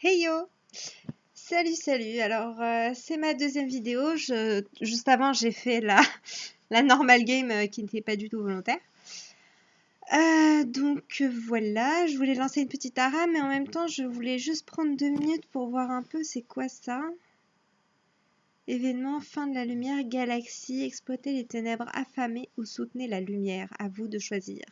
Hey yo! Salut, salut. Alors, c'est ma deuxième vidéo. Juste avant, j'ai fait la normal game qui n'était pas du tout volontaire. Donc voilà, je voulais lancer une petite ara, mais en même temps, je voulais juste prendre 2 minutes pour voir un peu c'est quoi ça. Événement, fin de la lumière, galaxie, exploitez les ténèbres affamées ou soutenez la lumière. À vous de choisir.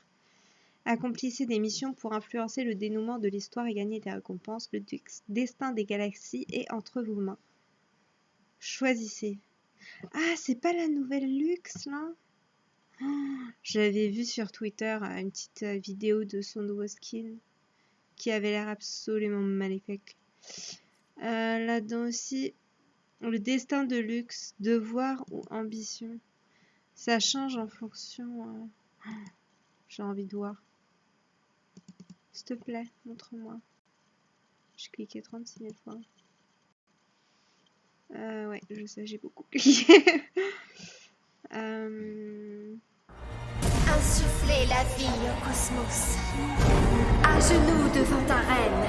Accomplissez des missions pour influencer le dénouement de l'histoire et gagner des récompenses. Le destin des galaxies est entre vos mains. Choisissez. Ah, c'est pas la nouvelle Lux, là? Oh, j'avais vu sur Twitter une petite vidéo de son nouveau skin qui avait l'air absolument magnifique. Là-dedans aussi, le destin de Lux, devoir ou ambition. Ça change en fonction... j'ai envie de voir. S'il te plaît, montre-moi. J'ai cliqué 36 000 fois. Ouais, je sais, j'ai beaucoup cliqué. Insuffler la vie au cosmos. À genoux devant ta reine.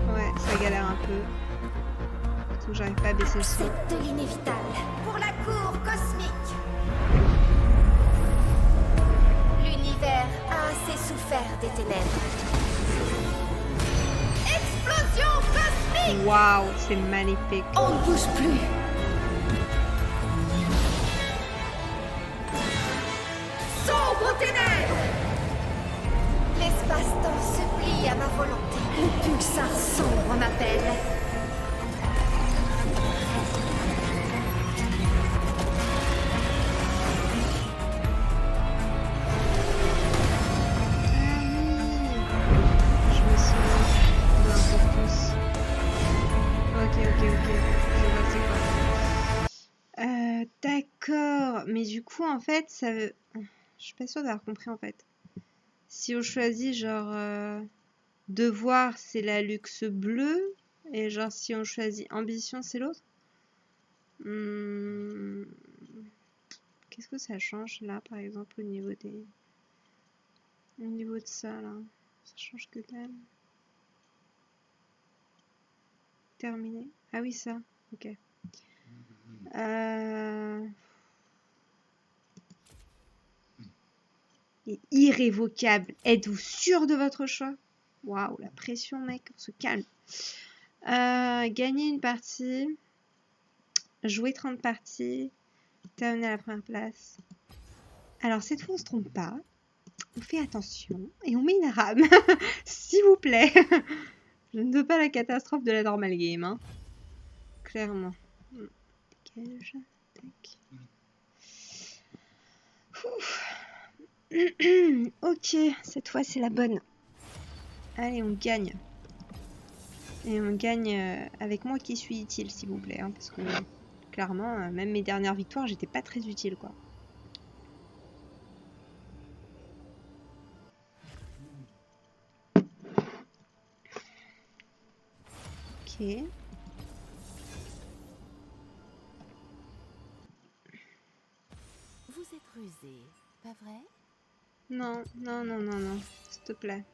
Ouais, ça galère un peu. Surtout, j'arrive pas à baisser le son. C'est de l'inévitable. Pour la cour cosmique. L'univers a assez souffert des ténèbres. Explosion cosmique! Waouh, c'est magnifique. On ne bouge plus. Sombre ténèbres! L'espace-temps se plie à ma volonté. Le pulsar sombre m'appelle. Je me souviens d'un peu plus. Ok, je vois c'est quoi. D'accord, mais du coup en fait ça veut... Je suis pas sûre d'avoir compris en fait. Si on choisit genre devoir c'est la luxe bleue et genre si on choisit ambition c'est l'autre. Qu'est-ce que ça change là par exemple au niveau des... Au niveau de ça là, ça change que dalle. Terminé. Ah oui ça, ok. Est irrévocable. Êtes-vous sûr de votre choix? Waouh, la pression, mec, on se calme. Gagner une partie, jouer 30 parties, terminer à la première place. Alors cette fois, on se trompe pas. On fait attention et on met une rame, s'il vous plaît. Je ne veux pas la catastrophe de la normal game, hein. Clairement. Dégage. Tac. Ok, cette fois c'est la bonne. Allez, on gagne. Et on gagne avec moi qui suis utile, s'il vous plaît. Hein, parce que clairement, même mes dernières victoires, j'étais pas très utile, quoi. Ok. Vous êtes rusé, pas vrai? Non, s'il te plaît.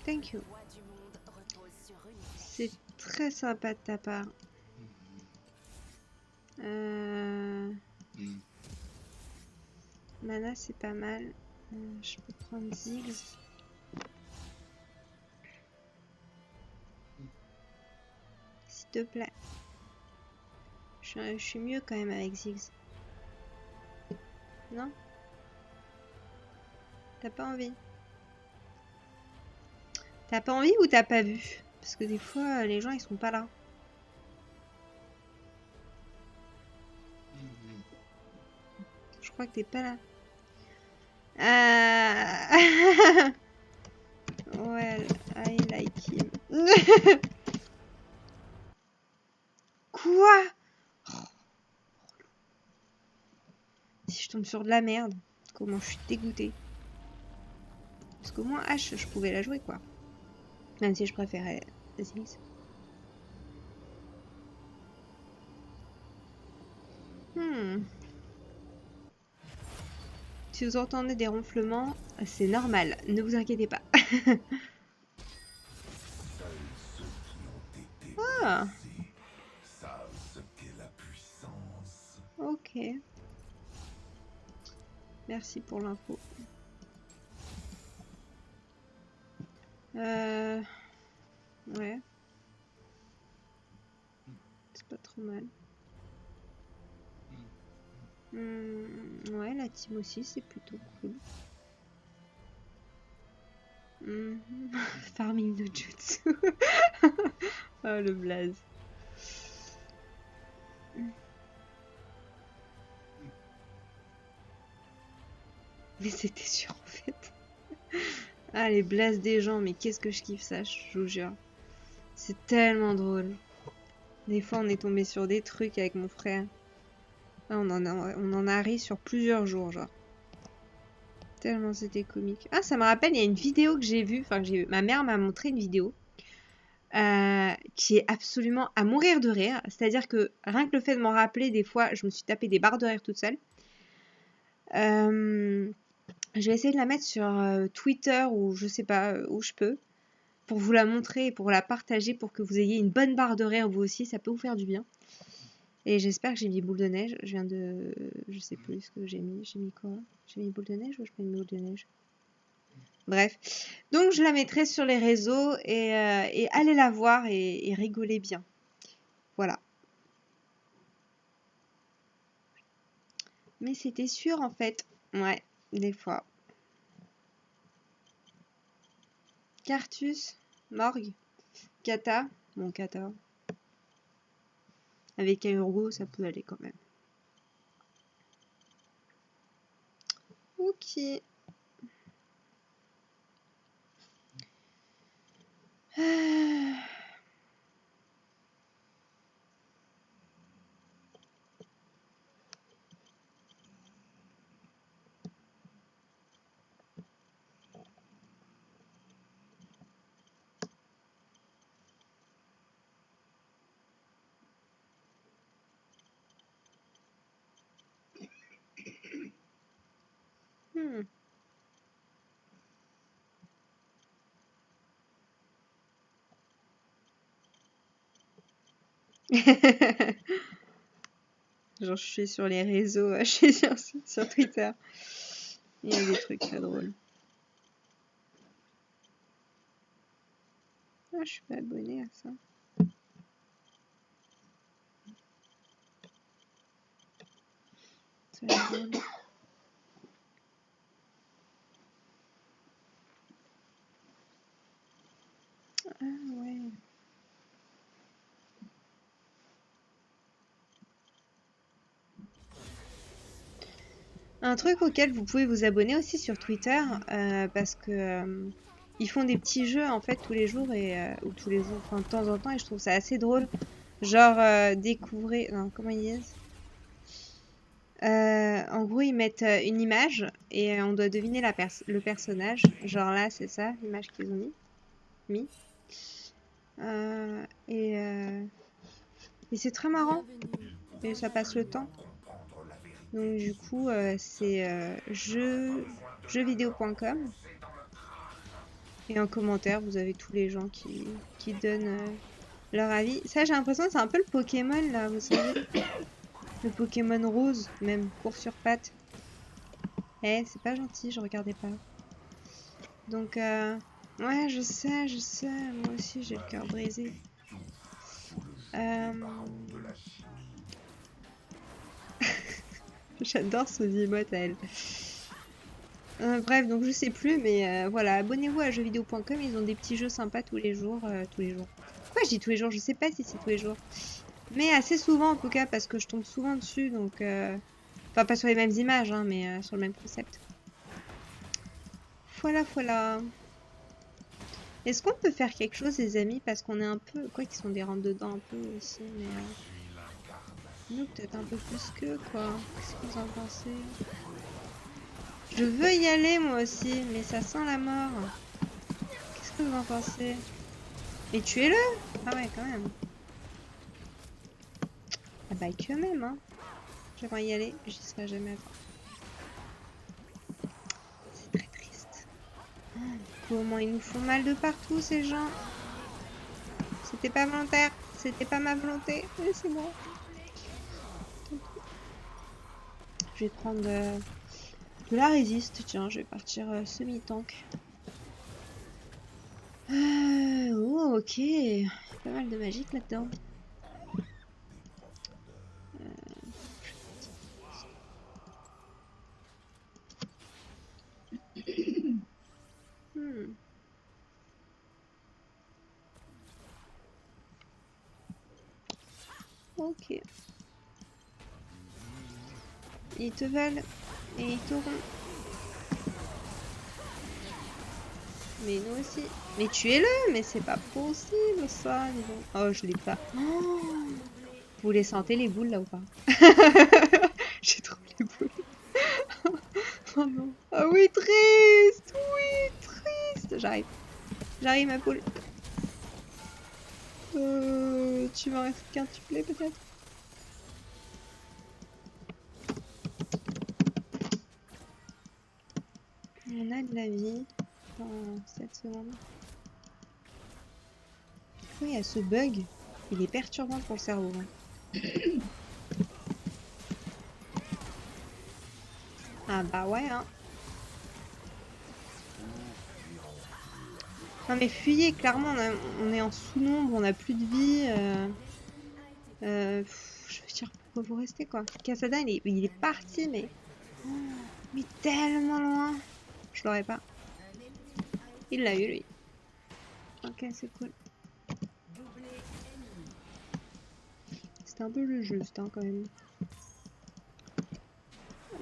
Thank you. C'est très sympa de ta part. Mana, c'est pas mal. Je peux prendre Ziggs. S'il te plaît. Je suis mieux quand même avec Ziggs. Non? T'as pas envie? T'as pas envie ou t'as pas vu? Parce que des fois, les gens, ils sont pas là. Je crois que t'es pas là. Well, I like him. Quoi? Si je tombe sur de la merde, comment je suis dégoûtée. Parce qu'au moins H, je pouvais la jouer, quoi. Même si je préférais Ziggs. Si vous entendez des ronflements, c'est normal, ne vous inquiétez pas. Ah, ok. Merci pour l'info. Ouais. C'est pas trop mal. Ouais, la team aussi, c'est plutôt cool. Farming de jutsu. Oh, le blaze. Mais c'était sûr en fait. Ah, les blazes des gens, mais qu'est-ce que je kiffe ça, je vous jure. C'est tellement drôle. Des fois, on est tombé sur des trucs avec mon frère. Là, on en a ri sur plusieurs jours, genre. Tellement c'était comique. Ah, ça me rappelle, il y a une vidéo que j'ai vue. Enfin, ma mère m'a montré une vidéo qui est absolument à mourir de rire. C'est-à-dire que rien que le fait de m'en rappeler, des fois, je me suis tapé des barres de rire toute seule. Je vais essayer de la mettre sur Twitter ou je sais pas où je peux. Pour vous la montrer et pour la partager pour que vous ayez une bonne barre de rire vous aussi. Ça peut vous faire du bien. Et j'espère que j'ai mis boule de neige. Je viens de... Je sais plus ce que j'ai mis. J'ai mis quoi? J'ai mis boule de neige ou je mets une boule de neige? Bref. Donc je la mettrai sur les réseaux et allez la voir et rigolez bien. Voilà. Mais c'était sûr en fait. Ouais, des fois. Cartus, Morgue, Kata. Bon, Kata. Avec un Urgo, ça peut aller quand même. Ok. Genre, je suis sur les réseaux, je suis sur Twitter. Il y a des trucs très drôles. Ah, je suis pas abonnée à ça. Ça va drôle. Ah ouais. Un truc auquel vous pouvez vous abonner aussi sur Twitter, parce que ils font des petits jeux en fait tous les jours ou tous les jours, enfin de temps en temps, et je trouve ça assez drôle. Genre découvrez, non, comment ils disent? En gros, ils mettent une image et on doit deviner le personnage. Genre là, c'est ça, l'image qu'ils ont mis. Et c'est très marrant. Et ça passe le temps. Donc du coup, c'est jeuxvideo.com. Et en commentaire, vous avez tous les gens qui donnent leur avis. Ça, j'ai l'impression que c'est un peu le Pokémon, là, vous savez. Le Pokémon rose, même, court sur pattes. Eh, c'est pas gentil, je regardais pas. Donc, ouais, je sais, moi aussi j'ai le cœur brisé. J'adore ce emote à elle. Bref, donc je sais plus, mais voilà, abonnez-vous à jeuxvideo.com, ils ont des petits jeux sympas tous les jours. Pourquoi je dis tous les jours? Je sais pas si c'est tous les jours. Mais assez souvent en tout cas, parce que je tombe souvent dessus, donc... Enfin, pas sur les mêmes images, hein, mais sur le même concept. Voilà. Est-ce qu'on peut faire quelque chose, les amis? Parce qu'on est un peu... Quoi qu'ils sont des rentre dedans un peu aussi, mais... Nous, peut-être un peu plus qu'eux, quoi. Qu'est-ce que vous en pensez? Je veux y aller, moi aussi, mais ça sent la mort. Qu'est-ce que vous en pensez? Et tuez-le! Ah ouais, quand même. Ah bah, quand même, hein. J'aimerais y aller, j'y serai jamais. Comment ils nous font mal de partout, ces gens. C'était pas volontaire. C'était pas ma volonté. Laissez-moi. Je vais prendre de la résiste. Tiens, je vais partir semi-tank. Oh, ok. Il y a pas mal de magique là-dedans. Ok. Ils te veulent et ils t'auront. Mais nous aussi. Mais tuez-le, mais c'est pas possible ça. Dis donc. Oh, je l'ai pas. Oh, vous les sentez les boules là ou pas? J'ai trop les boules. Oh non. Ah oui, triste. Oui, triste. J'arrive. J'arrive ma poule. Tu m'en restes qu'un tuplé peut-être? On a de la vie. Dans 7 secondes. Oui, il y a ce bug. Il est perturbant pour le cerveau. Hein. Ah bah ouais, hein. Non mais fuyez, clairement, on est en sous-nombre, on a plus de vie. Je veux dire, pourquoi vous restez quoi? Cassada, il est parti, mais... Oh, mais tellement loin. Je l'aurais pas. Il l'a eu, lui. Ok, c'est cool. C'était un peu le juste, hein, quand même.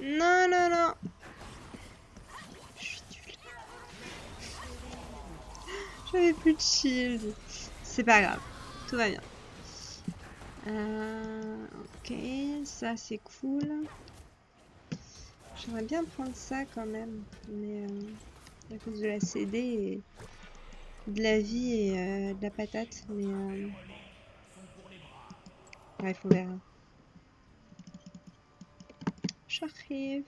Non, non, non. Je suis nulle. J'avais plus de shield. C'est pas grave. Tout va bien. Ok, ça c'est cool. J'aimerais bien prendre ça quand même, mais à cause de la CD et de la vie et de la patate, mais bref, on verra. J'arrive.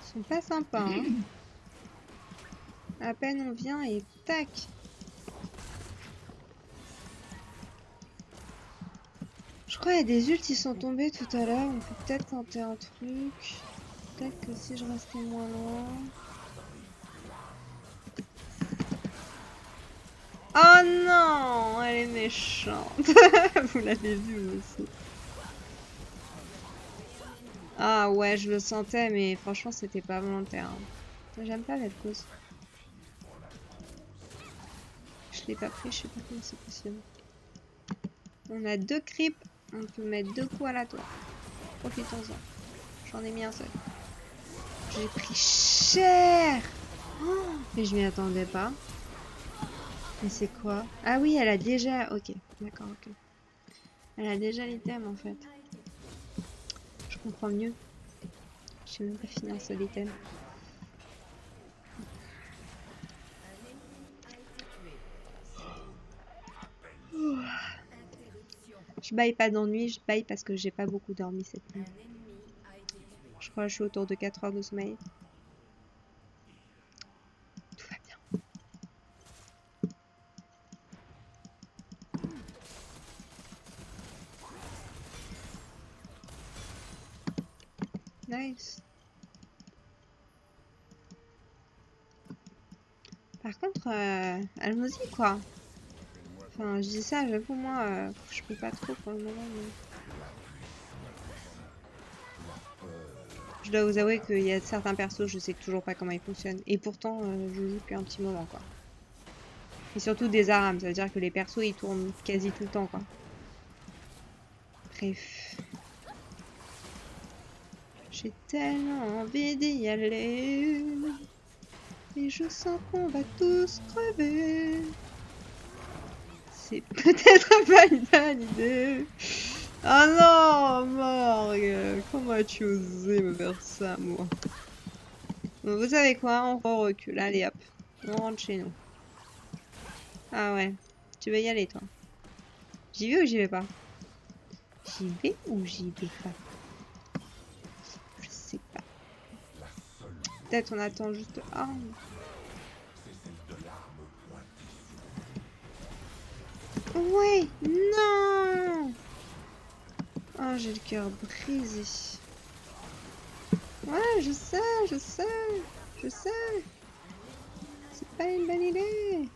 Ils sont pas sympas, hein. À peine on vient et tac. Je crois qu'il y a des ults qui sont tombés tout à l'heure. On peut peut-être tenter un truc. Peut-être que si je restais moins loin. Oh non, elle est méchante. Vous l'avez vu aussi. Ah ouais, je le sentais, mais franchement, c'était pas volontaire. Hein. J'aime pas la cause. Je l'ai pas pris, je sais pas comment c'est possible. On a 2 creeps, on peut mettre 2 coups à la tour. Profitons-en. J'en ai mis un seul. J'ai pris cher. Oh, mais je m'y attendais pas. Mais c'est quoi? Ah oui, elle a déjà... Ok, d'accord, ok. Elle a déjà l'item en fait. Je comprends mieux. Je sais même pas finir un seul item. Je baille pas d'ennui, je baille parce que j'ai pas beaucoup dormi cette nuit. Je crois que je suis autour de 4 heures de sommeil. Tout va bien. Nice. Par contre, allons-y quoi. Enfin, je dis ça, j'avoue, moi, je peux pas trop pour le moment. Mais... Je dois vous avouer qu'il y a certains persos, je sais toujours pas comment ils fonctionnent. Et pourtant, je joue depuis un petit moment, quoi. Et surtout des arames, ça veut dire que les persos, ils tournent quasi tout le temps, quoi. Bref. J'ai tellement envie d'y aller. Et je sens qu'on va tous crever. C'est peut-être pas une bonne idée. Oh non, Morgue, comment as-tu osé me faire ça, moi? Bon, vous savez quoi, on recule, allez hop, on rentre chez nous. Ah ouais, tu veux y aller toi? J'y vais ou j'y vais pas? J'y vais ou j'y vais pas? Je sais pas. Peut-être on attend juste... Ah. Ouais, non. Oh, j'ai le cœur brisé. Ouais, je sais. C'est pas une bonne idée.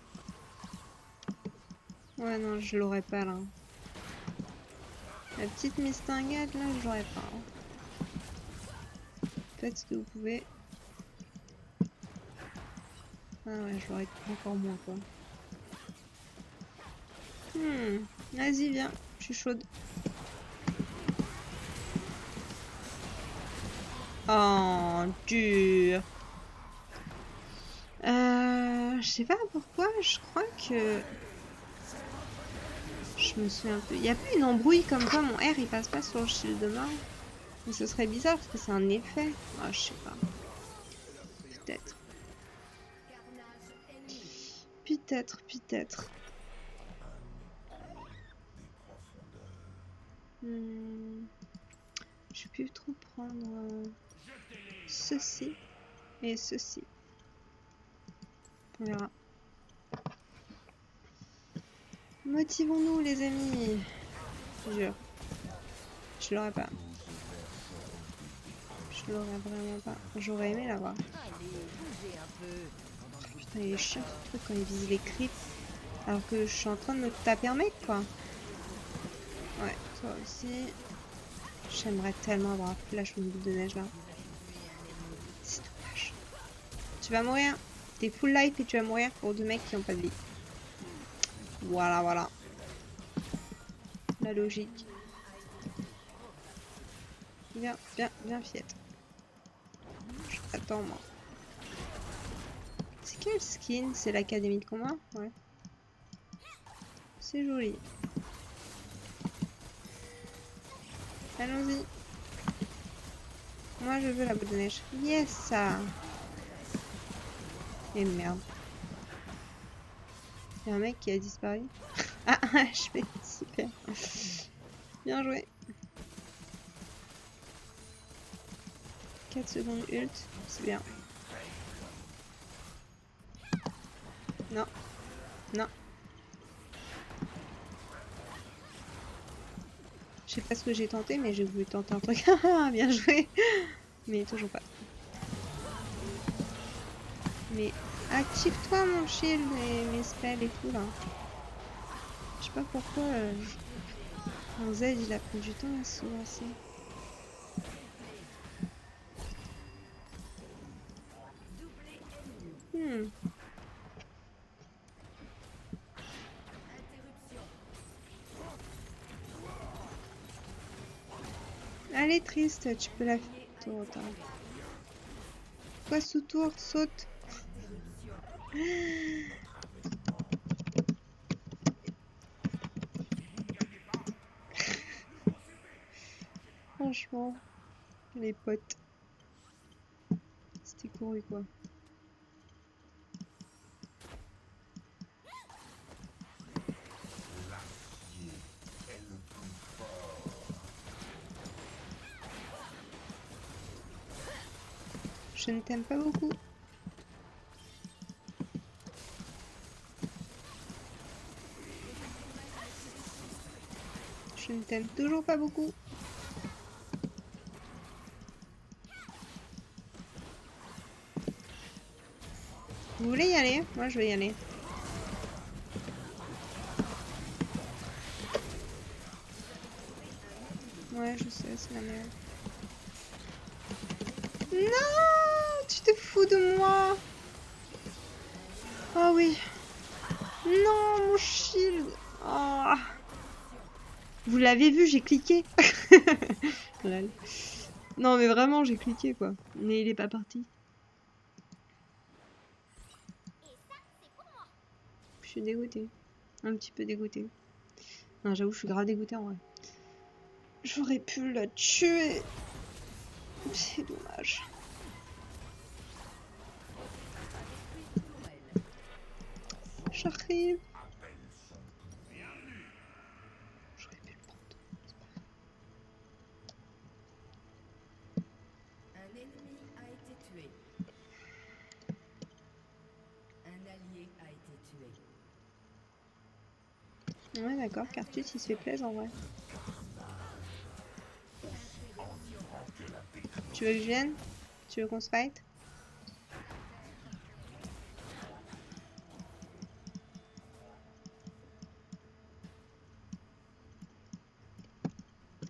Ouais, non, je l'aurais pas là. La petite mistingade là, je l'aurais pas. Faites ce que vous pouvez. Ah ouais, je l'aurais encore moins quoi. Vas-y, viens, je suis chaude. Oh, dur. Je sais pas pourquoi, je crois que... Je me souviens un peu. Il n'y a pas une embrouille comme quoi mon R il passe pas sur le shield de mort. Mais ce serait bizarre parce que c'est un effet. Ah, je sais pas. Peut-être. Peut-être. Je vais plus trop prendre ceci et ceci. On verra. Motivons-nous les amis. Jure. Je l'aurais pas. Je l'aurais vraiment pas. J'aurais aimé l'avoir. Putain, il est chiant ce truc quand il vise les creeps. Alors que je suis en train de me taper un mec quoi. Ouais, toi aussi. J'aimerais tellement avoir un flash une boule de neige là. C'est dommage. Tu vas mourir. T'es full life et tu vas mourir pour deux mecs qui ont pas de vie. Voilà. La logique. Viens, fillette. Attends moi. C'est quel skin? C'est l'académie de combat? Ouais. C'est joli. Allons-y. Moi je veux la boule de neige. Yes ça. Et merde. Il y a un mec qui a disparu. Ah, je fais super. Bien joué. 4 secondes ult, c'est bien. Non. Je sais pas ce que j'ai tenté, mais j'ai voulu tenter un truc. Bien joué. Mais toujours pas. Mais active-toi mon shield et mes spells et tout là. Je sais pas pourquoi mon Z il a pris du temps à se lancer. Allez triste, tu peux la faire. Quoi sous tour, saute. Franchement, les potes. C'était couru quoi. Je ne t'aime pas beaucoup. Je ne t'aime toujours pas beaucoup. Vous voulez y aller? Moi je vais y aller. Ouais, je sais, c'est la merde. Non, tu te fous de moi. Oh oui. Non, mon shield. Oh. Vous l'avez vu, j'ai cliqué. Non, mais vraiment, j'ai cliqué quoi. Mais il est pas parti. Je suis dégoûtée. Un petit peu dégoûtée. Non, j'avoue, je suis grave dégoûtée en vrai. J'aurais pu la tuer. C'est dommage. J'arrive. J'aurais pu le prendre. ennemi a été tué. Un allié a été tué. Ouais, d'accord, Cartus il se fait plaisir en vrai. Tu veux que je vienne? Tu veux qu'on se fight?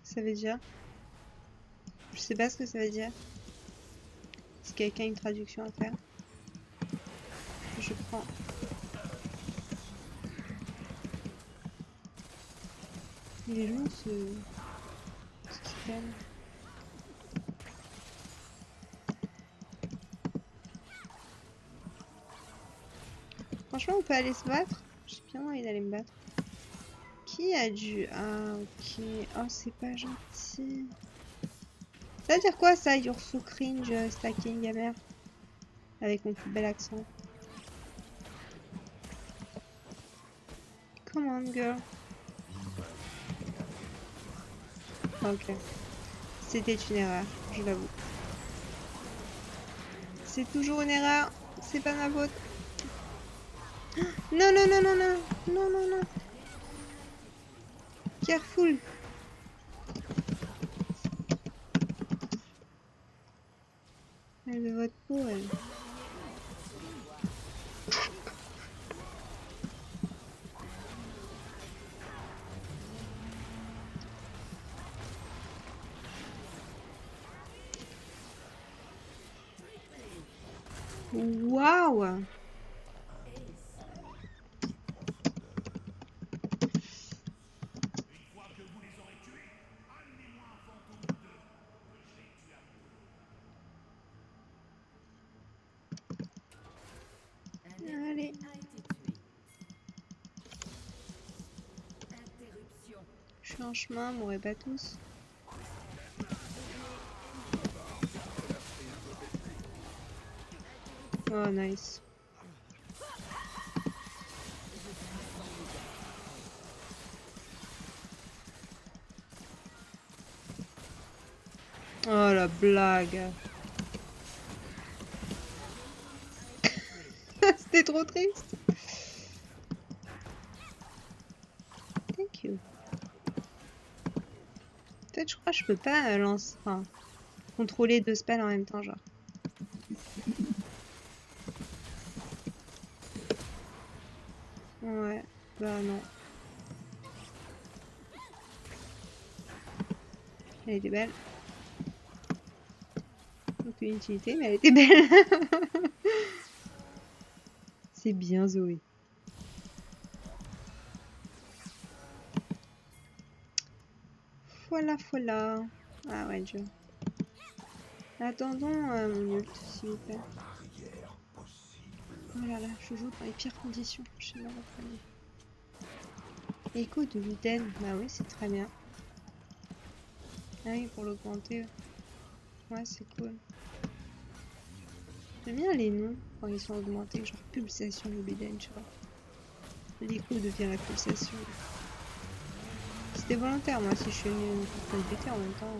Ça veut dire? Je sais pas ce que ça veut dire. Si quelqu'un a une traduction à faire, je prends. Il est long ce système. Franchement, on peut aller se battre. J'ai bien envie d'aller me battre. Qui a dû... Ah, ok. Oh, c'est pas gentil. Ça veut dire quoi ça? You're so cringe, stacking gamer. Avec mon plus bel accent. Come on, girl. Ok. C'était une erreur, je l'avoue. C'est toujours une erreur. C'est pas ma faute. Non, non, non, non, non. Non, non, non. Careful. Elle veut votre peau, elle. Waouh. Allez. Je suis en chemin, mourrez pas tous. Oh, nice. Oh, la blague. C'était trop triste. Thank you. En fait, je crois que je peux pas lancer... Enfin, contrôler deux spells en même temps, genre. Ouais, bah non. Elle était belle. Aucune utilité, mais elle était belle. C'est bien Zoé. Voilà, voilà. Ah ouais, Dieu. Attendons mon ult, s'il vous plaît. Oh là là, je joue dans les pires conditions. Je sais pas pourquoi. Écho de Luden. Bah oui, c'est très bien. Ah oui, pour l'augmenter. Ouais, c'est cool. J'aime bien les noms quand ils sont augmentés, genre pulsation de Luden, tu vois. L'écho devient la pulsation. C'était volontaire, moi, si je suis venue pour le buter en même temps.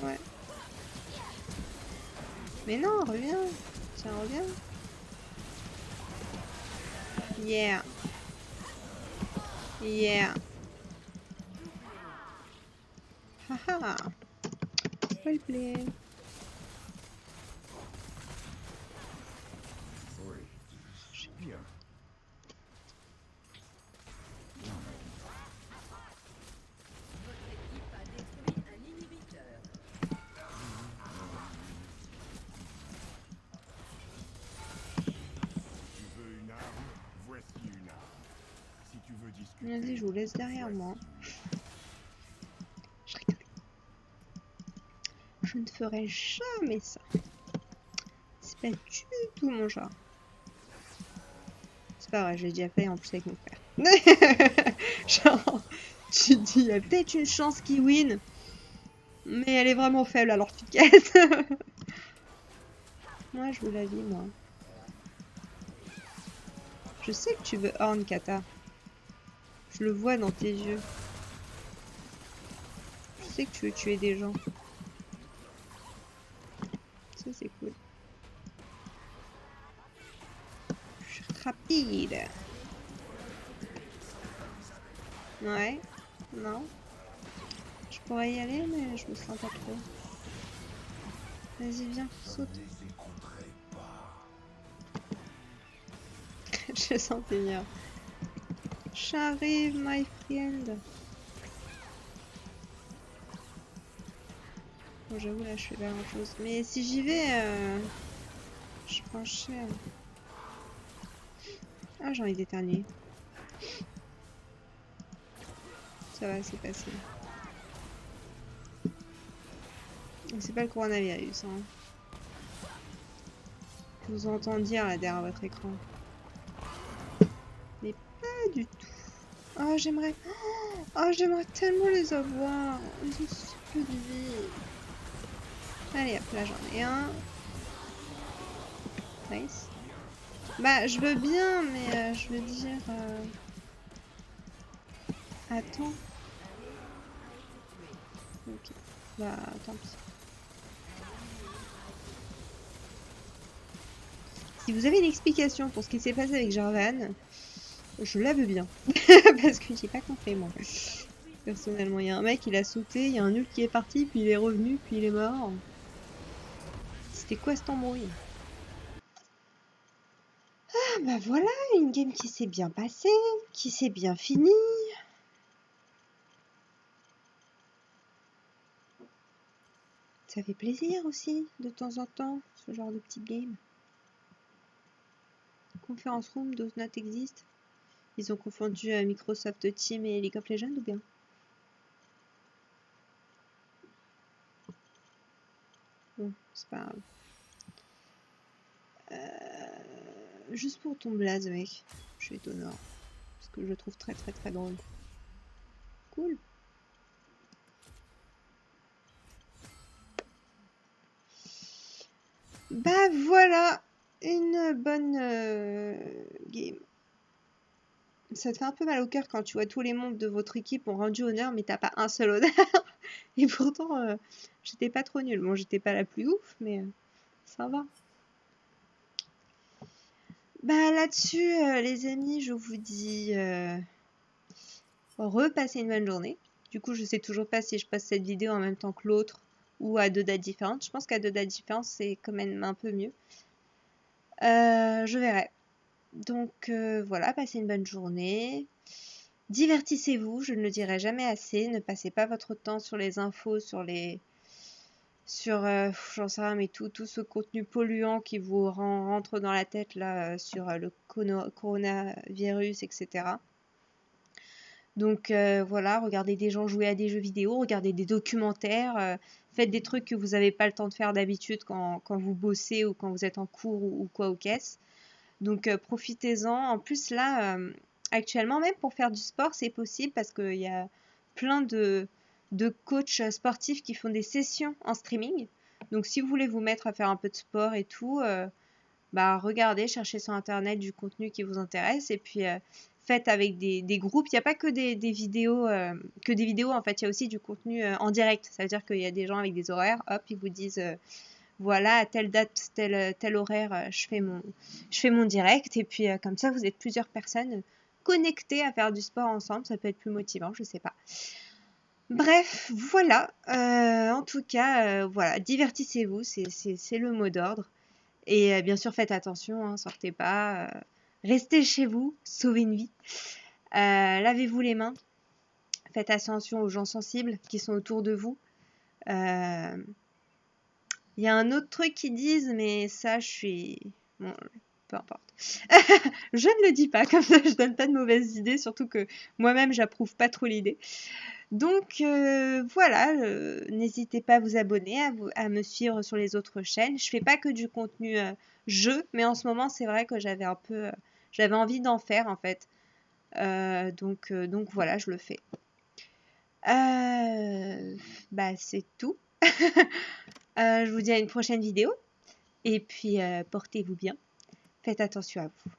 Ouais. Mais non, reviens. Tiens, reviens. Yeah. Yeah. Haha. Well played. Bien. Tu veux une arme? Voici une arme. Si tu veux discuter... Vas-y, je vous laisse derrière moi. Je rigole. Je ne ferai jamais ça. C'est pas du tout mon genre. C'est pas vrai, j'ai déjà fait en plus avec mon frère. Genre, tu dis, il y a peut-être une chance qu'il win, mais elle est vraiment faible alors tu te casses. Moi, je veux la vie, moi. Je sais que tu veux Horn, Kata. Je le vois dans tes yeux. Je sais que tu veux tuer des gens. Ça, c'est cool. Je suis rapide. Ouais. Non. Je pourrais y aller, mais je me sens pas trop. Vas-y, viens, saute. Je sentais bien. J'arrive, my friend. Bon, j'avoue, là, je fais pas grand-chose. Mais si j'y vais, je prends cher. Ah, j'ai envie d'éternuer. Ça va, c'est passé. C'est pas le coronavirus, hein. Je vous entends dire là derrière votre écran. Mais pas du tout. Oh, j'aimerais... Oh, j'aimerais tellement les avoir. Ils ont si peu de vie. Allez, hop, là, j'en ai un. Nice. Bah, je veux bien, mais je veux dire... Attends. Ok. Bah, tant pis. Si vous avez une explication pour ce qui s'est passé avec Jarvan, je la veux bien. Parce que j'ai pas compris, moi. Personnellement, il y a un mec, il a sauté, il y a un nul qui est parti, puis il est revenu, puis il est mort. C'était quoi cet embrouille? Ah bah voilà, une game qui s'est bien passée, qui s'est bien finie. Ça fait plaisir aussi, de temps en temps, ce genre de petite game. Conference Room does not exist. Ils ont confondu Microsoft Teams et League of Legends ou bien? Bon, c'est pas grave. Juste pour ton blaze, mec. Je suis étonnant. Parce que je le trouve très très très drôle. Cool. Bah voilà, une bonne game. Ça te fait un peu mal au cœur quand tu vois tous les membres de votre équipe ont rendu honneur, mais t'as pas un seul honneur. Et pourtant, j'étais pas trop nulle. Bon, j'étais pas la plus ouf, mais ça va. Bah là-dessus, les amis, je vous dis repassez une bonne journée. Du coup, je sais toujours pas si je passe cette vidéo en même temps que l'autre ou à 2 dates différentes. Je pense qu'à 2 dates différentes, c'est quand même un peu mieux. Je verrai. Donc voilà, passez une bonne journée. Divertissez-vous, je ne le dirai jamais assez. Ne passez pas votre temps sur les infos, sur j'en sais rien, mais tout ce contenu polluant qui vous rentre dans la tête là sur le coronavirus, etc. Donc voilà, regardez des gens jouer à des jeux vidéo, regardez des documentaires, faites des trucs que vous n'avez pas le temps de faire d'habitude quand vous bossez ou quand vous êtes en cours ou quoi aux caisses. Donc profitez-en. En plus là, actuellement même pour faire du sport, c'est possible parce qu'il y a plein de coachs sportifs qui font des sessions en streaming. Donc si vous voulez vous mettre à faire un peu de sport et tout, bah regardez, cherchez sur internet du contenu qui vous intéresse et puis faites avec des groupes. Il n'y a pas que des vidéos, en fait, il y a aussi du contenu en direct. Ça veut dire qu'il y a des gens avec des horaires, hop, ils vous disent voilà, à telle date, tel horaire, je fais mon direct. Et puis, comme ça, vous êtes plusieurs personnes connectées à faire du sport ensemble. Ça peut être plus motivant, je sais pas. Bref, voilà. En tout cas, voilà, divertissez-vous, c'est le mot d'ordre. Et bien sûr, faites attention, hein, sortez pas. Restez chez vous, sauvez une vie. Lavez-vous les mains. Faites attention aux gens sensibles qui sont autour de vous. Il y a un autre truc qu'ils disent, mais ça, je suis... Bon, peu importe. Je ne le dis pas, comme ça, je donne pas de mauvaises idées, surtout que moi-même, j'approuve pas trop l'idée. Donc, voilà, n'hésitez pas à vous abonner, à me suivre sur les autres chaînes. Je fais pas que du contenu jeu, mais en ce moment, c'est vrai que j'avais envie d'en faire, en fait. Donc voilà, je le fais. Bah, c'est tout. Je vous dis à une prochaine vidéo. Et puis, portez-vous bien. Faites attention à vous.